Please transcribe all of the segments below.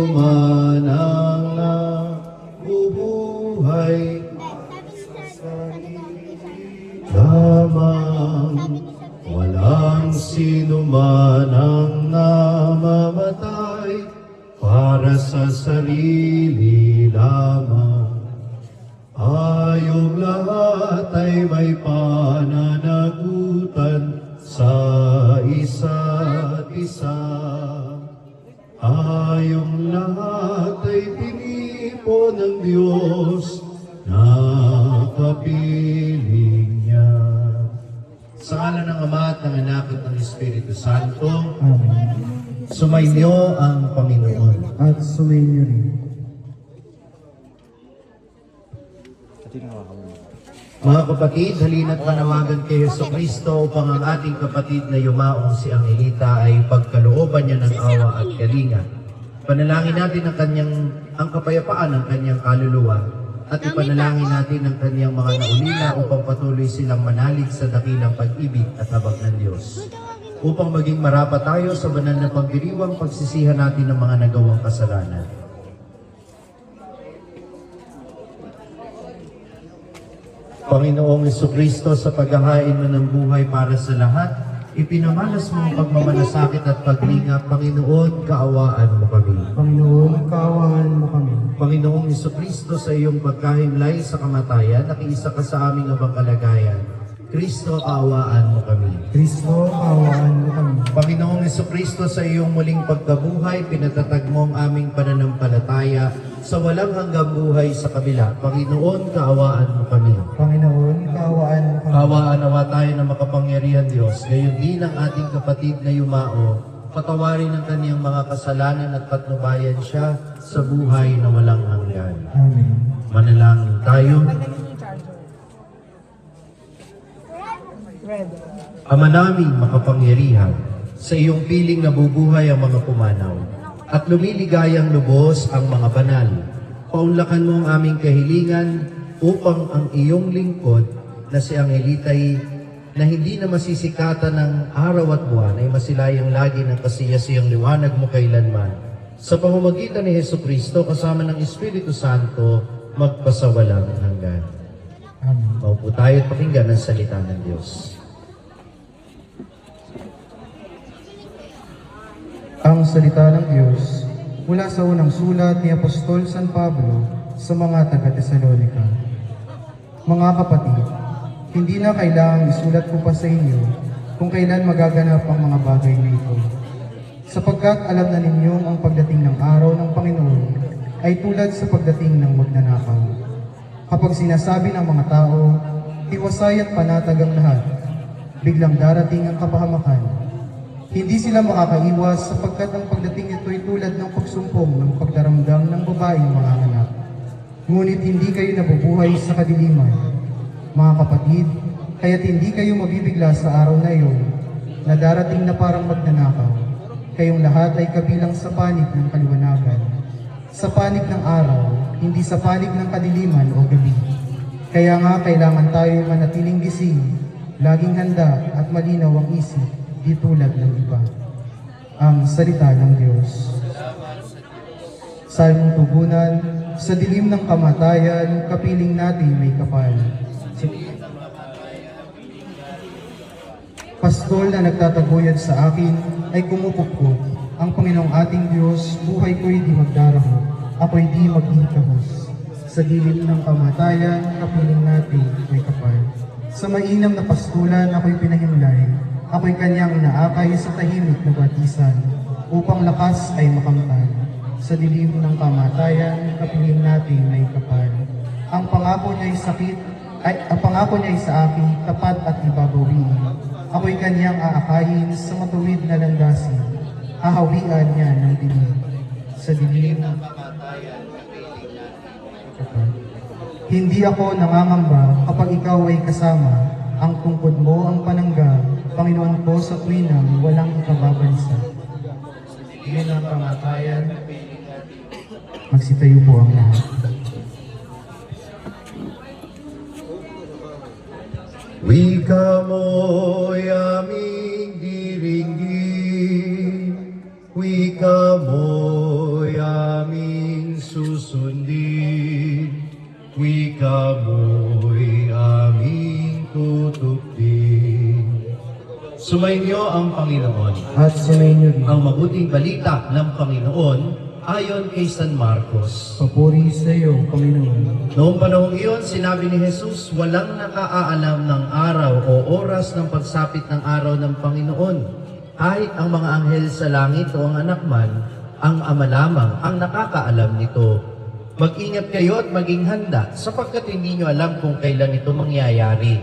man ang nabubuhay lamang, walang sino man ang namamatay para sa sarili lamang. Tayong lahat ay may pananagutan sa isa't isa. Tayong lahat ay tinipo ng Diyos na kapiling niya. Sa ngalan ng Ama at ng Anak at ng Espiritu Santo, Amen. sumainyo ang Panginoon. At sumainyo rin. Mga kapatid, halina't manawagan kay Jesucristo upang ang ating kapatid na yumaong si Angelita ay pagkalooban niya ng awa at kalinga. Panalangin natin ang kapayapaan ng kanyang kaluluwa at ipanalangin natin ang kanyang mga naulila upang patuloy silang manalig sa dakilang pag-ibig at habag ng Diyos. Upang maging marapat tayo sa banal na pagdiriwang pagsisihan natin ng mga nagawang kasalanan. Panginoong Jesucristo, sa paghahain mo ng buhay para sa lahat, ipinamalas mo ang pagmamalasakit at paglinga. Panginoon, kaawaan mo kami. Panginoon, kaawaan mo kami. Panginoong Jesucristo, sa iyong pagkahimlay sa kamatayan, nakiisa ka sa aming abang kalagayan. Kristo, kaawaan mo kami. Kristo, kaawaan mo kami. Panginoong Jesucristo, sa iyong muling pagkabuhay, pinatatag mo ang aming pananampalataya sa walang hanggang buhay sa kabila. Panginoon, kaawaan mo kami. Panginoon, kaawaan mo kami. Kaawaan nawa tayo ng makapangyarihan Diyos, gayon din ang ating kapatid na yumao, patawarin ang kaniyang mga kasalanan at patnubayan siya sa buhay na walang hanggan. Amen. Manalangin tayo. Ama naming makapangyarihan, sa iyong piling nabubuhay ang mga pumanaw, at lumiligayang lubos ang mga banal. Paunlakan mo ang aming kahilingan upang ang iyong lingkod na si Angelita'y na hindi na masisikatan ng araw at buwan ay masilayang lagi ng kasiyasiyang liwanag mo kailanman. Sa pamamagitan ni Jesucristo kasama ng Espiritu Santo, magpasawalang hanggan. Amen. Maupo tayo at pakinggan ang salita ng Diyos. Ang salita ng Diyos mula sa unang sulat ni Apostol San Pablo sa mga taga-Tesalonica. Mga kapatid, hindi na kailangang isulat ko pa sa inyo kung kailan magaganap ang mga bagay na ito. Sapagkat alam na ninyong ang pagdating ng araw ng Panginoon ay tulad sa pagdating ng magnanakaw. Kapag sinasabi ng mga tao, tiwasay at panatag ang lahat, biglang darating ang kapahamakan. Hindi sila makakaiwas sapagkat ang pagdating nito ay tulad ng pagsumpong ng pagdaramdam ng babaeng mga anak. Ngunit hindi kayo nabubuhay sa kadiliman. Mga kapatid, kaya't hindi kayo mabibigla sa araw na iyon na darating na parang magnanakaw. Kayong lahat ay kabilang sa panig ng kaliwanagan. Sa panig ng araw, hindi sa panig ng kadiliman o gabi. Kaya nga kailangan tayo manatiling gising, laging handa at malinaw ang isip, di tulad ng iba. Ang salita ng Diyos. Salmong tugunan, sa dilim ng kamatayan, kapiling natin may kapal. Pastol na nagtataguyod sa akin ay kumupukpok. Ang Panginoong ating Diyos, buhay ko'y di magdaraho, ako'y di magkikahos. Sa dilim ng kamatayan, kapiling natin may kapal. Sa mainam na pastulan, ako'y pinahimlay. Ako'y kanyang inaakay sa tahimik na batisan, upang lakas ay makamtan. Sa dilim ng kamatayan, kapiling natin may kapal. Ang pangako niya ay sa akin, tapat at ibabawiin. Ako'y kanyang aakayin sa matuwid na landasin. Hahawian niya ng dilim. Sa dilim ng kamatayan, kapiling natin may kapal. Hindi ako nangangamba kapag ikaw ay kasama. Ang tungkod mo ang panangga, Panginoon ko sa tuwinang walang ikababansa. Iyon ang kamatayan. Magsitayo po ang lahat. Wika mo'y aming diringgin, wika mo'y ang Panginoon. At sumainyo rin. Ang mabuting balita ng Panginoon ayon kay San Marcos. Papuri sa iyo, Panginoon. Noong panahong iyon, sinabi ni Jesus, walang nakaalam ng araw o oras ng pagsapit ng araw ng Panginoon. Kahit ang mga anghel sa langit o ang anak man, ang Ama lamang ang nakakaalam nito. Mag-ingat kayo at maging handa sapagkat hindi nyo alam kung kailan ito mangyayari.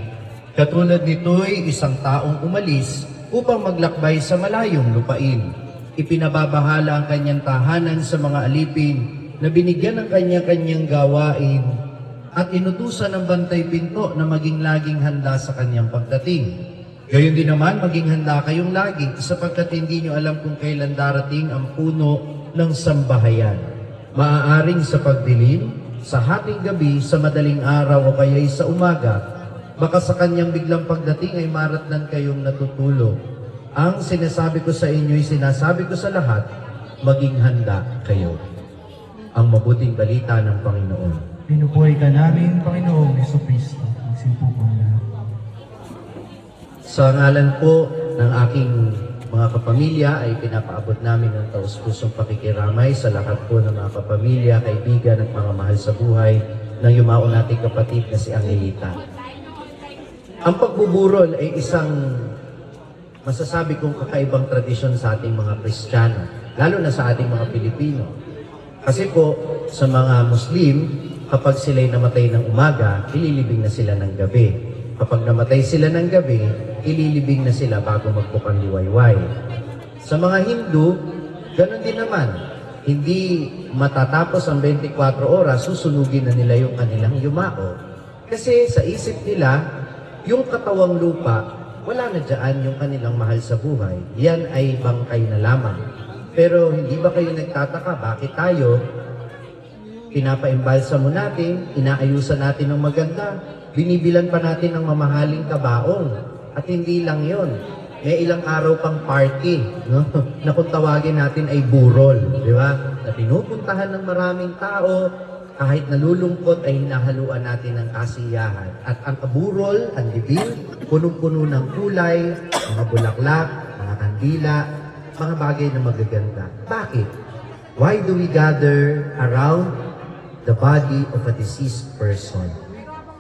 Katulad nito'y isang taong umalis upang maglakbay sa malayong lupain. Ipinababahala ang kanyang tahanan sa mga alipin na binigyan ng kanya-kanyang gawain at inutusan ng bantay pinto na maging laging handa sa kanyang pagdating. Gayon din naman, maging handa kayong lagi sapagkat hindi nyo alam kung kailan darating ang puno ng sambahayan. Maaaring sa pagdilim, sa hating gabi, sa madaling araw o kaya'y sa umaga, baka sa kanyang biglang pagdating ay maratnan kayong natutulog. Ang sinasabi ko sa inyo ay sinasabi ko sa lahat, maging handa kayo. Ang mabuting balita ng Panginoon. Pinupuhay ka namin, Panginoong Jesucristo. Magsimpo po ang lahat. Sa ngalan po ng aking mga kapamilya ay pinapaabot namin ng taus-pusong pakikiramay sa lahat po ng mga kapamilya, kaibigan at mga mahal sa buhay ng yumao nating kapatid na si Angelita. Ang pagbuburol ay isang masasabi kong kakaibang tradisyon sa ating mga Kristiyano, lalo na sa ating mga Pilipino. Kasi po, sa mga Muslim, kapag sila'y namatay ng umaga, ililibing na sila ng gabi. Kapag namatay sila ng gabi, ililibing na sila bago magpukang liwayway. Sa mga Hindu, ganun din naman. Hindi matatapos ang 24 oras, susunugin na nila yung kanilang yumao. Kasi sa isip nila, yung katawang lupa, wala na dyan yung kanilang mahal sa buhay. Yan ay bangkay na lamang. Pero hindi ba kayo nagtataka bakit tayo pinapaimbalsa mo natin, inaayusan natin ng maganda, binibilan pa natin ng mamahaling kabaong. At hindi lang yon, may ilang araw pang party, no? Na kung tawagin natin ay burol, di ba? Na pinupuntahan ng maraming tao, kahit nalulungkot ay hinahaluan natin ng kasiyahan. At ang burol, ang dibil, punong-puno ng kulay, mga bulaklak, mga kandila, mga bagay na magaganda. Bakit? Why do we gather around the body of a deceased person?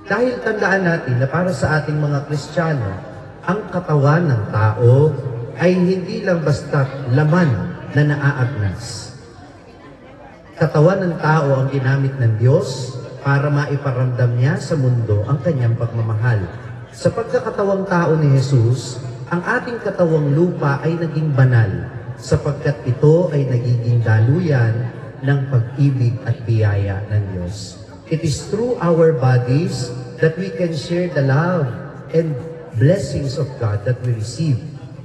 Dahil tandaan natin na para sa ating mga Kristiyano, ang katawan ng tao ay hindi lang basta laman na naaagnas. Katawan ng tao ang ginamit ng Diyos para maiparamdam niya sa mundo ang kanyang pagmamahal. Sa pagkakatawang tao ni Jesus, ang ating katawang lupa ay naging banal sapagkat ito ay nagiging daluyan ng pag-ibig at biyaya ng Diyos. It is through our bodies that we can share the love and blessings of God that we receive.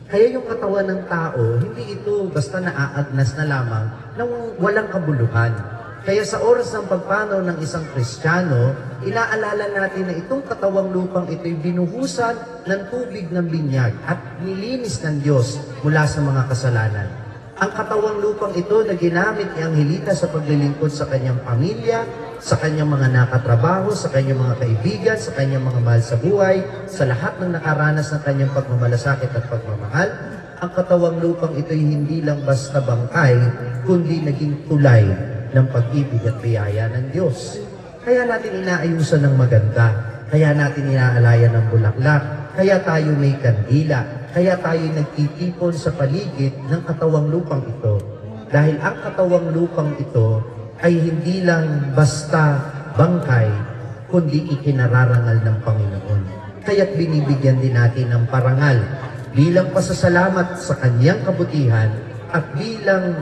Kaya yung katawan ng tao, hindi ito basta naaagnas na lamang ng walang kabuluhan. Kaya sa oras ng pagpanaw ng isang Kristiyano, inaalala natin na itong katawang lupang ito'y binuhusan ng tubig ng binyag at nilinis ng Diyos mula sa mga kasalanan. Ang katawang lupang ito na ginamit ni Angelita sa paglilingkod sa kanyang pamilya, sa kanyang mga nakatrabaho, sa kanyang mga kaibigan, sa kanyang mga mahal sa buhay, sa lahat ng nakaranas ng kanyang pagmamalasakit at pagmamahal, ang katawang lupang ito'y hindi lang basta bangkay, kundi naging tulay ng pag-ibig at biyaya ng Diyos. Kaya natin inaayusan ng maganda, kaya natin inaalayan ng bulaklak, kaya tayo may kandila, kaya tayo nagtitipon sa paligid ng katawang lupang ito. Dahil ang katawang lupang ito ay hindi lang basta bangkay, kundi ikinararangal ng Panginoon. Kaya't binibigyan din natin ng parangal bilang pasasalamat sa kanyang kabutihan at bilang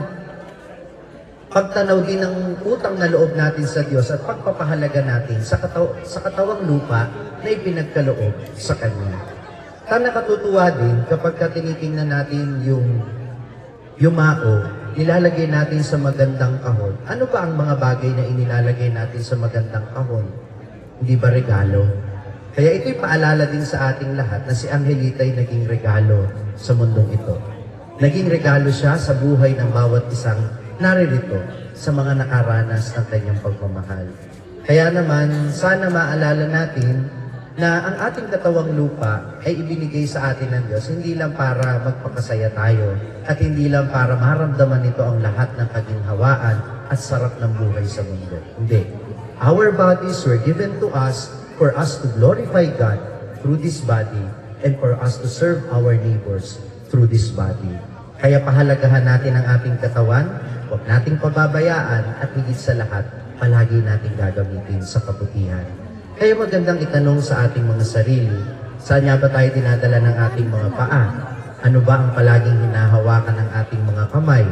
pagtanaw din ng utang na loob natin sa Diyos at pagpapahalaga natin sa katawang lupa na ipinagkaloob sa Kanya. Nakatutuwa din kapag tinitingnan natin yung yumao, nilalagay natin sa magandang kahon. Ano ba ang mga bagay na inilalagay natin sa magandang kahon? Hindi ba regalo? Kaya ito'y paalala din sa ating lahat na si Angelita ay naging regalo sa mundong ito. Naging regalo siya sa buhay ng bawat isang naririto sa mga nakaranas ng kanyang pagmamahal. Kaya naman, sana maalala natin na ang ating katawang lupa ay ibinigay sa atin ng Diyos hindi lang para magpakasaya tayo at hindi lang para maramdaman nito ang lahat ng kaginhawaan at sarap ng buhay sa mundo. Hindi. Our bodies were given to us for us to glorify God through this body and for us to serve our neighbors through this body. Kaya pahalagahan natin ang ating katawan, huwag nating pababayaan at higit sa lahat, palagi nating gagamitin sa kabutihan. Kaya magandang itanong sa ating mga sarili, saan nga ba tayo dinadala ng ating mga paa? Ano ba ang palaging hinahawakan ng ating mga kamay?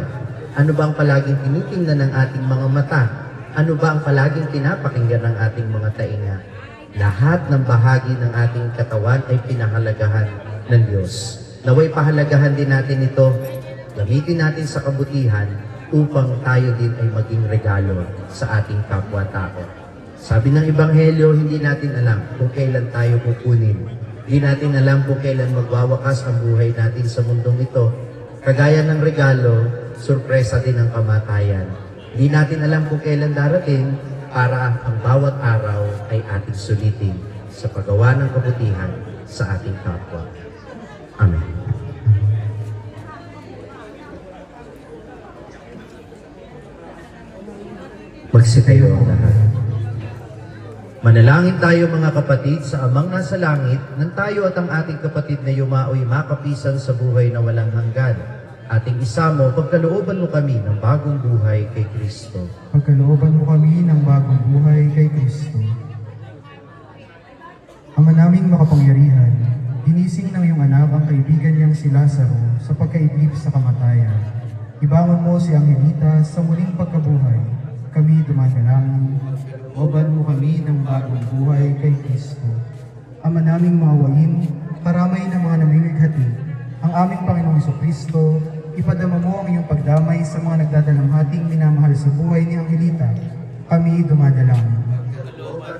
Ano ba ang palaging tinitingnan ng ating mga mata? Ano ba ang palaging pinapakinggan ng ating mga tainga? Lahat ng bahagi ng ating katawan ay pinahalagahan ng Diyos. Naway pahalagahan din natin ito, gamitin natin sa kabutihan upang tayo din ay maging regalo sa ating kapwa-tao. Sabi ng Ebanghelyo, hindi natin alam kung kailan tayo kukunin. Hindi natin alam kung kailan magwawakas ang buhay natin sa mundong ito. Kagaya ng regalo, surpresa din ang kamatayan. Hindi natin alam kung kailan darating para ang bawat araw ay ating sulitin sa paggawa ng kabutihan sa ating kapwa. Amen. Magsitayo ang lahat. Manalangin tayo mga kapatid sa Amang nasa langit, nang tayo at ang ating kapatid na yumaoy makapisan sa buhay na walang hanggan. Ating isamo, pagkalooban mo kami ng bagong buhay kay Kristo. Pagkalooban mo kami ng bagong buhay kay Kristo. Ama naming makapangyarihan, ginising ng iyong anak ang kaibigan niyang si Lazaro sa pagkaidlip sa kamatayan. Ibangon mo si Angelita sa muling pagkabuhay. Kami dumadalangin, oban mo kami ng bagong buhay kay Kristo. Ama naming maawain, karamay ng mga namimighati, ang aming Panginoong Kristo, ipadama mo ang iyong pagdamay sa mga nagdadalamhating minamahal sa buhay ni Angelita. Kami dumadalangin,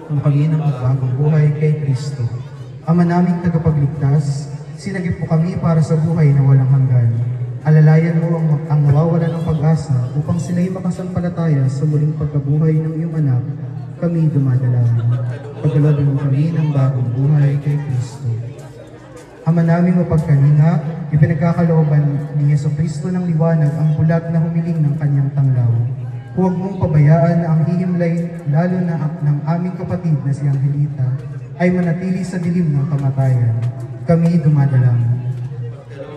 kung kami ng bagong buhay kay Kristo. Ama naming tagapagligtas, sinagip mo kami para sa buhay na walang hanggan. Alalayan mo ang nawawala ng pag-asa upang sila'y makasampalataya sa muling pagkabuhay ng iyong anak. Kami dumadalangin. Pagkalooban mo kami ng bagong buhay kay Kristo. Ama naming mapagkalinga, ipinagkakalooban ni Jesucristo ng liwanag ang bulag na humiling ng kanyang tanglaw. Huwag mong pabayaan na ang hihimlay, lalo na ng aming kapatid na si Angelita, ay manatili sa dilim ng kamatayan. Kami dumadalangin.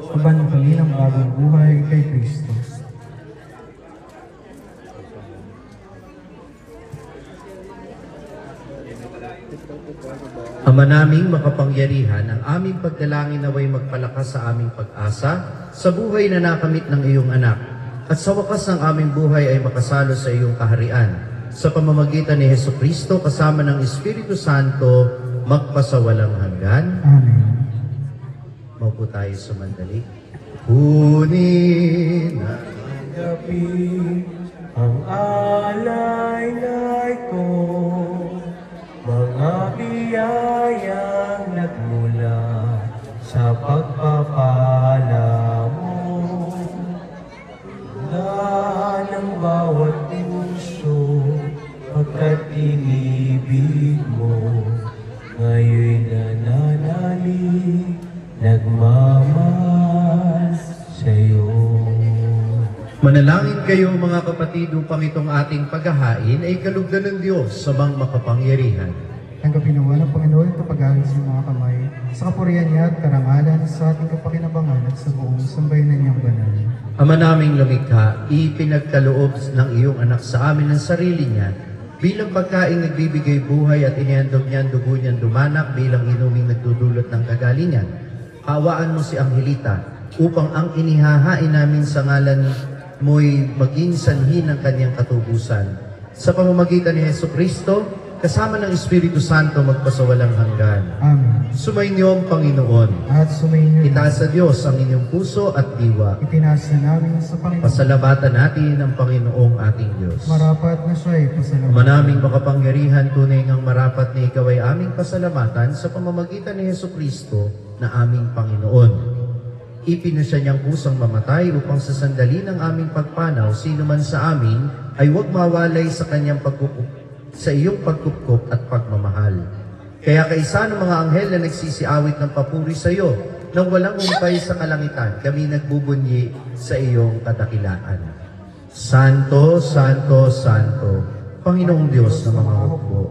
Uban kami ng bagong buhay kay Kristo. Ama naming makapangyarihan, ang aming pagdalangin naway magpalakas sa aming pag-asa sa buhay na nakamit ng iyong anak, at sa wakas ng aming buhay ay makasalo sa iyong kaharian. Sa pamamagitan ni Jesucristo kasama ng Espiritu Santo, magpasawalang hanggan. Amen. Maupo tayo sumandali. Kunin na gabi ang alay-lay ko, mga biyayang nagmula sa pagpapala mo. Tanda ng bawat puso, pagkat inibig mo, ngayon'y nananalig, nagmamahal sa'yo. Manalangin kayo mga kapatid upang itong ating paghahain ay kalugdan ng Diyos sa mga makapangyarihan. Tanggapin naman ng Panginoon ito pag-alis ng mga kamay sa kapurihan niya at karangalan sa ating kapakinabangan at sa buong sambayanan niyang banal. Ama naming lumikha, ipinagkaloob ng iyong anak sa amin ng sarili niya bilang pagkaing nagbibigay buhay at inihandog niya ang dugo niyang dumanak bilang inuming nagdudulot ng kagalingan. Hawaan mo si Angelita upang ang inihahain namin sa ngalan mo'y maging sanhi ng kanyang katubusan. Sa pamamagitan ni Jesucristo, kasama ng Espiritu Santo magpasawalang hanggan. Amen. Sumainyo ang Panginoon. At sumainyo, Itaas sa Diyos ang inyong puso at diwa. itinaas na namin sa Panginoon. Pasalamatan natin ang Panginoong ating Diyos. Marapat na siya'y pasalamat. Manaming makapangyarihan, tunay ngang marapat na ikaw ay aming pasalamatan sa pamamagitan ni Jesucristo na aming Panginoon. Ipinasya niyang kusang mamatay upang sa sandali ng aming pagpanaw, sino man sa amin ay huwag mawalay sa kanyang sa iyong pagkupkop at pagmamahal. Kaya kaisa ng mga anghel na nagsisiawit ng papuri sa iyo, nang walang humpay sa kalangitan, kami nagbubunyi sa iyong kadakilaan. Santo, Santo, Santo, Panginoong Diyos ng mga hukbo.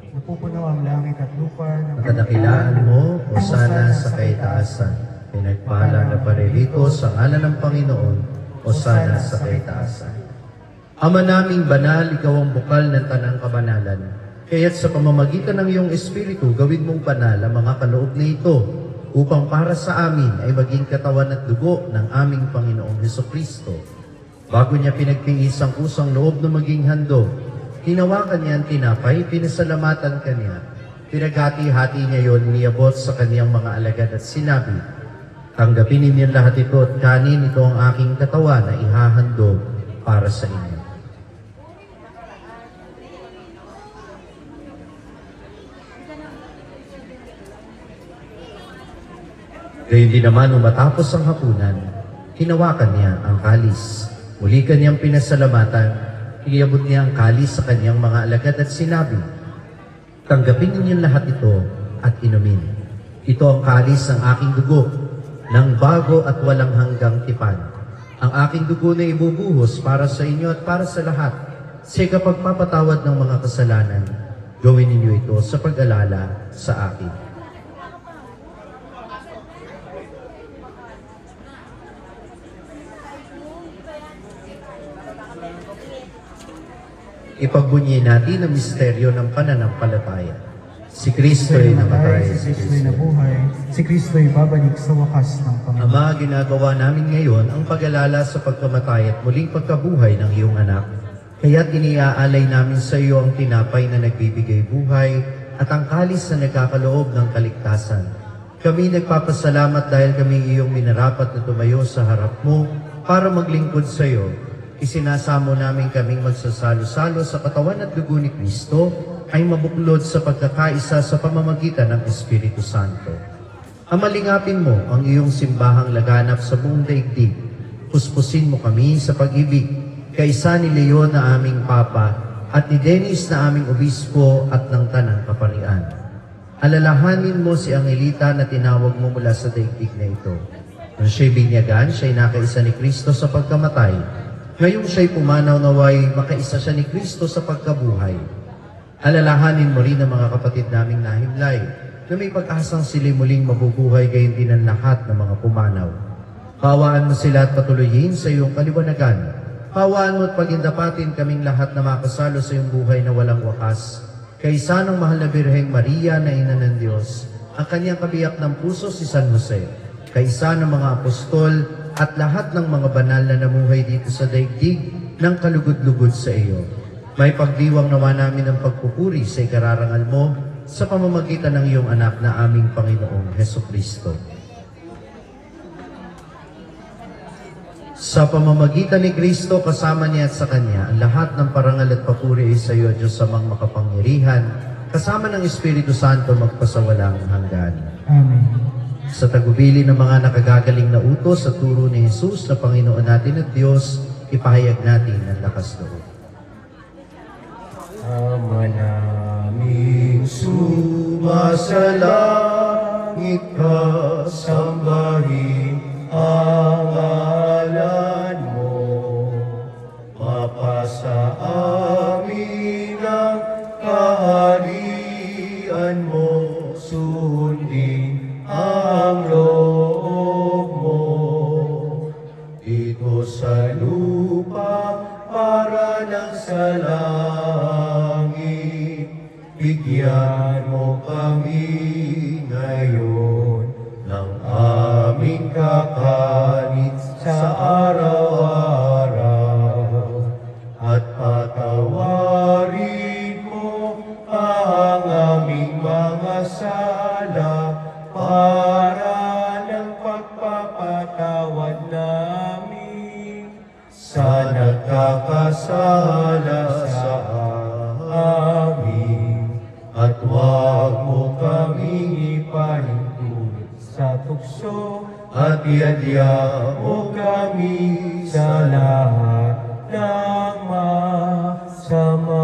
Napupuno ang langit at lupa ng Ang kadakilaan mo, o sana sa kaitaasan. Pinagpala na paririto sa ngalan ng Panginoon, o sana sa kaitaasan. Ama naming banal, ikaw ang bukal ng tanang kabanalan. Kaya't sa pamamagitan ng iyong Espiritu, gawin mong banal ang mga kaloob na ito, upang para sa amin ay maging katawan at dugo ng aming Panginoong Hesukristo. Bago niya pinagtiis ang kusang loob na maging handog, hinawakan niya ang tinapay, pinasalamatan kanya. Pinaghati-hati niya yon, niabot sa kaniyang mga alagad at sinabi, tanggapin ninyo lahat ito at kanin, ito ang aking katawan na ihahandog para sa inyo. Gayon din naman, nung matapos ang hapunan, hinawakan niya ang kalis. Muli kanyang pinasalamatan, iniabot niya ang kalis sa kanyang mga alagad at sinabi, tanggapin ninyo lahat ito at inumin. Ito ang kalis ng aking dugo, ng bago at walang hanggang tipan. Ang aking dugo na ibubuhos para sa inyo at para sa lahat. Sa kapagpapatawad ng mga kasalanan, gawin ninyo ito sa pag-alala sa akin. Ipagbunyi natin ang misteryo ng pananampalataya. Si Kristo ay namatay, si Kristo ay nabuhay, si Kristo ay babalik sa wakas ng Panginoon. Ama, ginagawa namin ngayon ang pag-alala sa pagkamatay at muling pagkabuhay ng iyong anak. Kaya't iniaalay namin sa iyo ang tinapay na nagbibigay buhay at ang kalis na nagkakaloob ng kaligtasan. Kami nagpapasalamat dahil kami iyong minarapat na tumayo sa harap mo para maglingkod sa iyo. Isinasamo namin kaming magsasalo-salo sa katawan at dugo ni Kristo ay mabuklod sa pagkakaisa sa pamamagitan ng Espiritu Santo. Amalingapin mo ang iyong simbahang laganap sa buong daigdig. Puspusin mo kami sa pag-ibig, kaisa ni Leon na aming Papa at ni Dennis na aming Obispo at ng Tanang Kaparian. Alalahanin mo si Angelita na tinawag mo mula sa daigdig na ito. Nung siya'y binyagan, siya'y nakaisa ni Kristo sa pagkamatay. Ngayong siya'y pumanaw naway, makaisa siya ni Kristo sa pagkabuhay. Alalahanin mo rin ang mga kapatid naming nahimlay, na may pag-asang sila'y muling mabubuhay gayon din ang lahat ng mga pumanaw. Pawaan mo sila at patuloyin sa iyong kaliwanagan. Pawaan mo at pagindapatin kaming lahat na makasalo sa iyong buhay na walang wakas. Kaisa ng mahal na Birheng Maria na Ina ng Diyos, ang kanyang kabiyak ng puso si San Jose, kaisa ng mga apostol, at lahat ng mga banal na namuhay dito sa daigdig ng kalugod-lugod sa iyo. May pagdiwang nawa namin ng pagpupuri sa ikararangal mo sa pamamagitan ng iyong anak na aming Panginoong Hesukristo. Sa pamamagitan ni Kristo, kasama niya at sa Kanya, ang lahat ng parangal at papuri ay sa iyo, Diyos amang makapangyarihan, kasama ng Espiritu Santo magpasawalang hanggan. Amen. Sa tagubili ng mga nakagagaling na utos sa turo ni Jesus na Panginoon natin at Diyos, ipahayag natin ang lakas loob. Ama naming sumasalangit ka, sambahin ang ngalan mo. Mapasa amin ang kaharian mo, sundin ang loob mo. Dito sa lupa para ng sa langit, bigyan mo kami ngayon ng aming kakanin sa araw-araw, at patawarin mo ang aming mga sala para ng pagpapatawad namin sa nagkakasala sa amin, at huwag mo kaming ipahintulot sa tukso, at iadya mo kami sa lahat ng masama.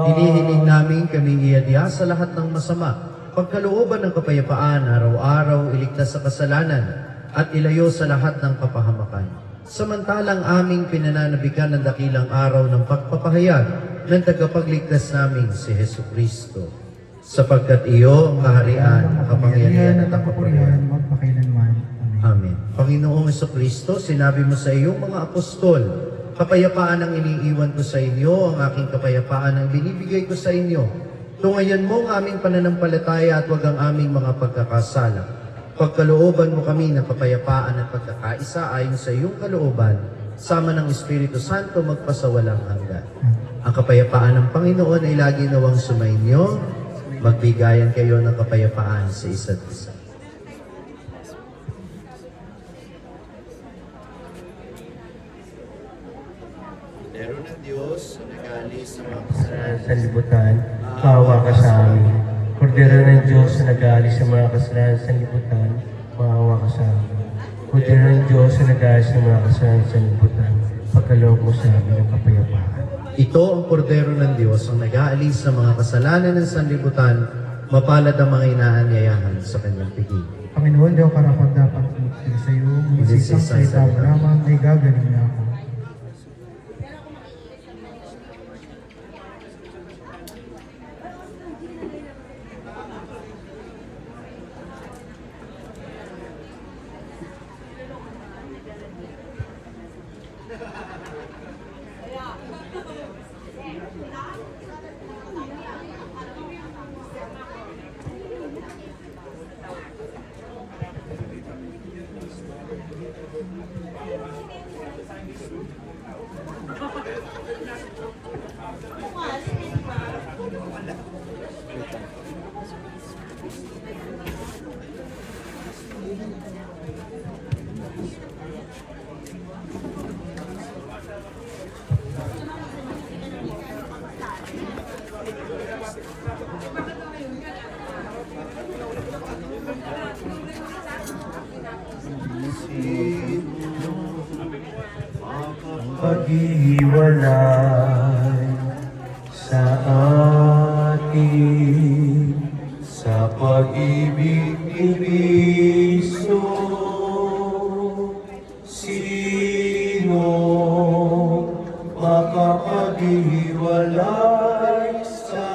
Hinihiling namin kami iadya sa lahat ng masama, pagkalooban ng kapayapaan, araw-araw iligtas sa kasalanan at ilayo sa lahat ng kapahamakan. Samantalang aming pinananabikan ng dakilang araw ng pagpapahayag ng tagapagligtas namin si Hesu Kristo. Sapagkat iyo ang kaharian, kapangyarihan at ang papurihan magpakailanman. Amen. Amen. Panginoong Jesucristo, sinabi mo sa iyong mga apostol, kapayapaan ang iniiwan ko sa inyo, ang aking kapayapaan ang binibigay ko sa inyo. Tungayan mo ang aming pananampalataya at wag ang aming mga pagkakasala. Pagkalooban mo kami ng kapayapaan at pagkakaisa ayon sa iyong kalooban, sama ng Espiritu Santo magpasawalang hanggan. Ang kapayapaan ng Panginoon ay lagi nawang sumainyo, magbigayan kayo ng kapayapaan sa isa't isa. Pero ng Diyos, nag-aalis sa mga kasalanan. Sa libutan, maawa ka sa amin. Kordero ng Diyos na nag-aalis sa mga kasalanan sa libutan, maawa ka sa amin. Kordero ng Diyos na nag-aalis sa mga kasalanan sa libutan, pagkaloob mo sa amin ng kapayapaan. Ito ang kordero ng Diyos ang nag-aalis sa mga kasalanan ng sanlibutan, mapalad ang mga inaanyayahan sa kanyang piging. Panginoon, di ako karapat dapat tumutulong sa iyo. Ngunit sa isang salita mo lamang ay gagaling na ako. Paghiwalay sa atin sa pag-ibig ni Cristo. Sino makapaghiwalay sa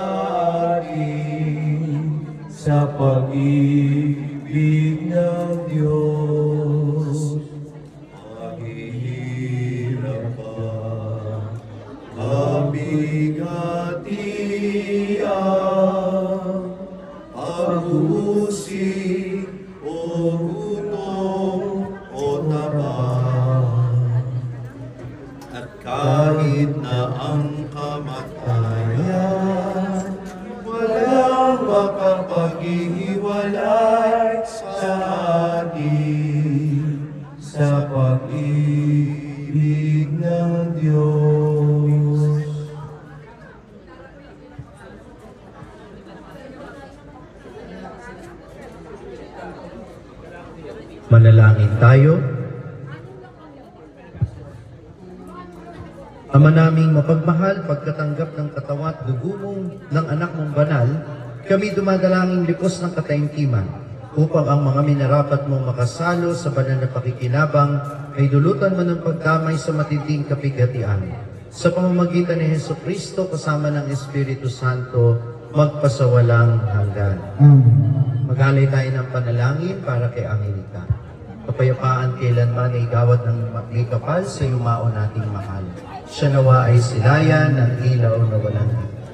atin sa pag-ibig ng Diyos? Maghihirap pa, mabigati ang pag-uusig o gutom o tamad. At kahit na ang kamatayan, walang makapaghihiwalay sa atin sa pag-ibig ng Diyos. Manalangin tayo. Ama naming mapagmahal, pagkatanggap ng katawan at dugo ng anak mong banal, kami dumadalangin lipos ng kataimtiman upang ang mga minarapat mong makasalo sa banal na pakikinabang ay dulutan mo ng pagdamay sa matinding kapighatian. Sa pamamagitan ni Hesu Kristo kasama ng Espiritu Santo, magpasawalang hanggan. Amen. Magalay tayo ng panalangin para kay Angelita. Kapayapaan kailanman ay gawad ng may kapal sa yumao nating mahal. Siya nawa ay silayan ng ilaw na walang hanggan.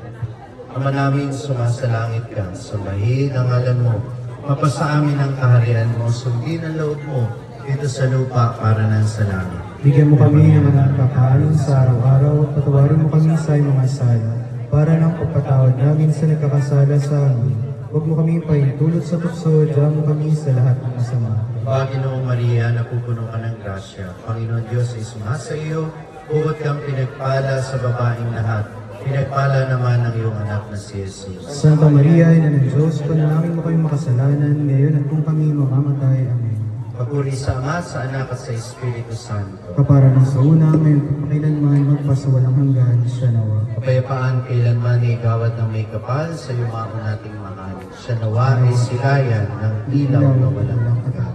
Ama namin, sumasalangit ka, sambahin ang ngalan mo. Mapasa amin ang kaharian mo, sundin ang loob mo, dito sa lupa para ng sa langit. Bigyan mo kami ng mga kakain sa araw-araw at patawarin mo kami sa iyong mga sala para ng pagpatawad namin sa nagkakasala sa amin. Huwag mo kami paintulot sa tukso, diyan mo kami sa lahat ng masama. Panginoong Maria, napupuno ka ng grasya. Panginoon Diyos ay sumasa iyo, bukod kang pinagpala sa babaeng lahat. Pinagpala naman ang iyong anak na si Jesus. Santa Maria, Ina ng Diyos, panalangin mo kami makasalanan, ngayon at kung kami mamamatay. Amen. Papuri sa Ama, sa Anak at sa Espiritu Santo. Kapara ng sa una, ngayon kapakailanman, magpasawalang hanggan, siya nawa. Kapayapaan kailanman ay gawad ng may kapal sa yumao nating mahal. Siya nawa ay silayan ng ilaw na walang hanggan.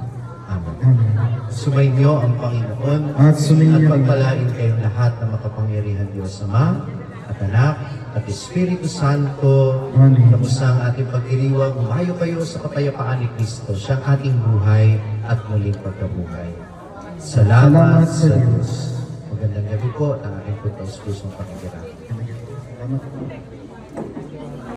Amen. Amen. Sumainyo ang Panginoon At sumainyo rin. pagpalain kayong lahat ng makapangyarihan Diyos Ama at Anak at Espiritu Santo. Amen. Tapos na ang ating pagdiriwang, umayo kayo sa kapayapaan ni Kristo, siyang ating buhay at muling pagkabuhay. Salamat sa Diyos. Magandang gabi po ng aking putos pusong Panginoon. Salamat po.